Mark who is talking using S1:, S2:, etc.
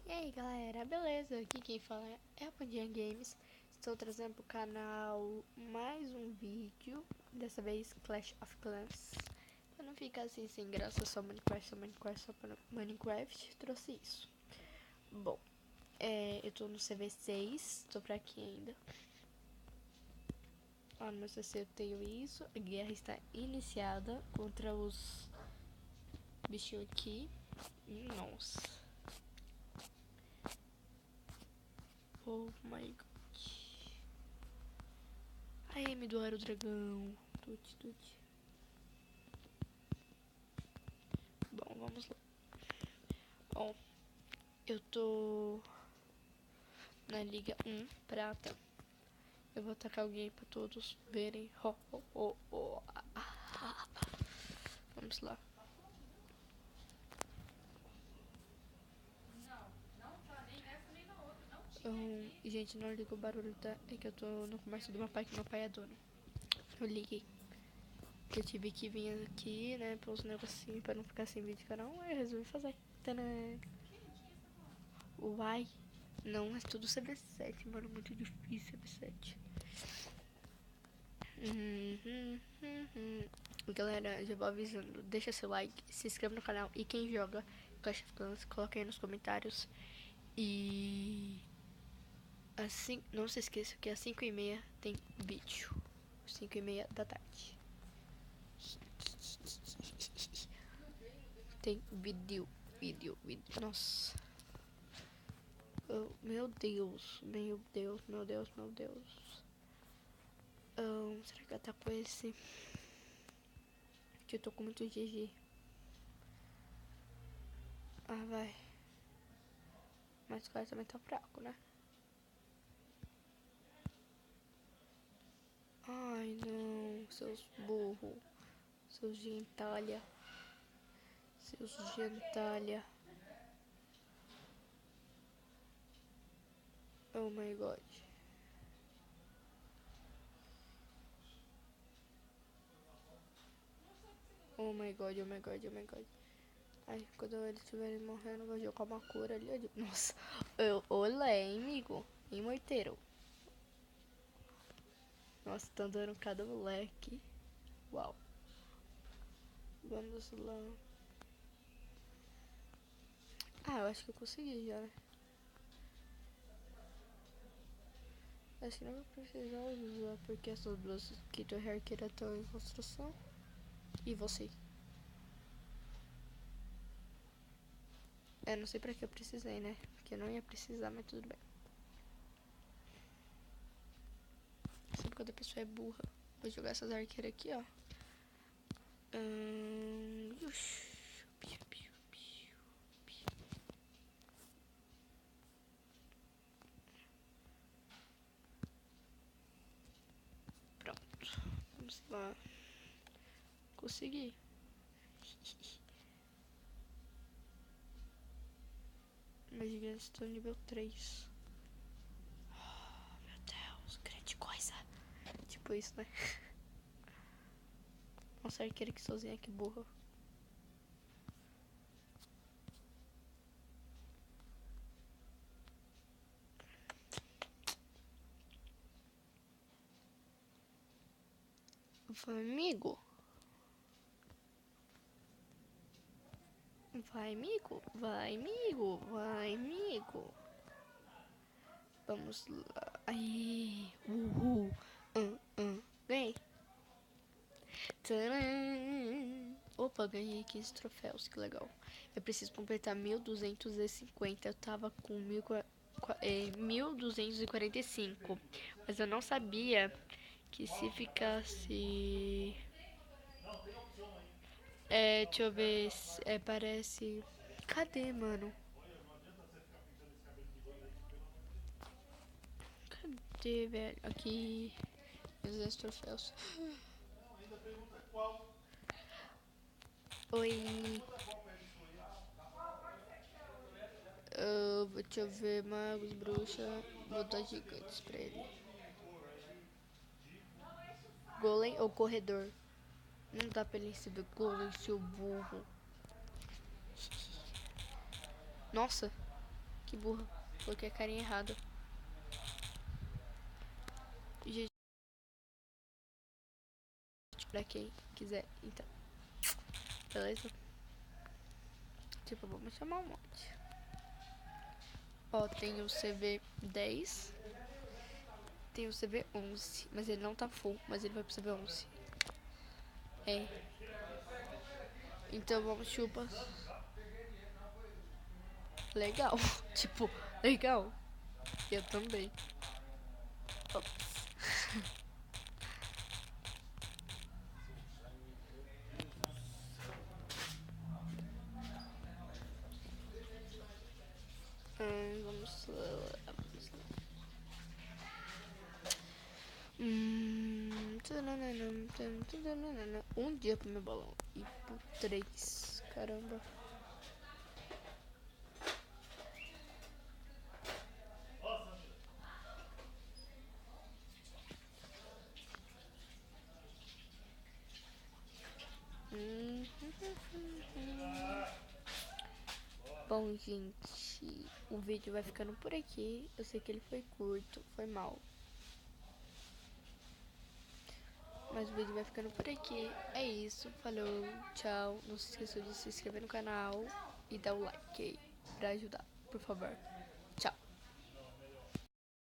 S1: E aí galera, beleza? Aqui quem fala é a Pandinha Games. Estou trazendo pro canal mais um vídeo, dessa vez Clash of Clans. Pra não ficar assim sem graça, só Minecraft, trouxe isso. Bom, eu tô no CV6, tô pra aqui ainda. Ó, no meu CC eu tenho isso, a guerra está iniciada contra os bichinhos aqui. Nossa. Oh my god. Aí, me doaram o dragão. Tute. Bom, vamos lá. Bom, eu tô na Liga 1 Prata. Eu vou atacar alguém pra todos verem. Vamos lá. Gente, não liga o barulho, tá? É que eu tô no comércio do meu pai, que meu pai é dono. Eu liguei. Eu tive que vir aqui, né, pelos negocinhos pra não ficar sem vídeo do canal. Aí eu resolvi fazer. Tadã! Uai. Não, é tudo CB7, mano. Muito difícil CB7. Galera, já vou avisando. Deixa seu like, se inscreva no canal. E quem joga Clash of Clans, coloca aí nos comentários. E assim, não se esqueça que às 5h30 tem vídeo. 5h30 da tarde. Tem vídeo. Nossa. Oh, meu Deus. Será que eu ataco esse? Que eu tô com muito GG. Ah, vai. Mas o cara também tá fraco, né? Ai, não. Seus burros. Seus gentalha. Oh my god. Oh my god. Ai, quando eles estiverem morrendo, eu vou jogar uma cura ali. Nossa. Olé, amigo. Hein, morteiro. Nossa, tá dando cada moleque. Uau. Vamos lá. Ah, eu acho que eu consegui já, né? Acho que não vou precisar usar, porque essas duas Kito e Arqueira estão em construção. E você? Não sei pra que eu precisei, né? Porque eu não ia precisar, mas tudo bem. Sempre quando a pessoa é burra. Vou jogar essas arqueiras aqui, ó. Pronto. Vamos lá. Consegui. Meus gigantes estão nível 3. Oh, meu Deus, grande coisa. Tipo isso, né? Nossa, arqueira que sozinha, que burra. Vai, amigo. Vai, amigo. Vamos lá. Aí. Uhul. Ganhei. Tcharam. Opa, ganhei 15 troféus, que legal. Eu preciso completar 1250. Eu tava com 1245. Mas eu não sabia que se ficasse. Deixa eu ver. Parece. Cadê, mano? Cadê, velho? Aqui. Meus troféus. Oi. Deixa eu ver. Magos, bruxa. Vou dar gigantes pra ele. Golem ou corredor? Não dá pra ele receber golem, seu burro. Nossa, que burra. Coloquei a carinha errada. Gente, pra quem quiser, então. Beleza? Tipo, vamos chamar um monte. Ó, tem o CV10. Tem o CV11. Mas ele não tá full, mas ele vai pro CV11. É. Então vamos chupa. Legal. Tipo, legal. Eu também. Ops. Vamos lá. Vamos lá. Um dia pro meu balão. E por 3. Caramba. Bom, gente, o vídeo vai ficando por aqui. Eu sei que ele foi curto, foi mal. Mas o vídeo vai ficando por aqui. É isso, falou, tchau. Não se esqueça de se inscrever no canal e dar o like aí pra ajudar, por favor.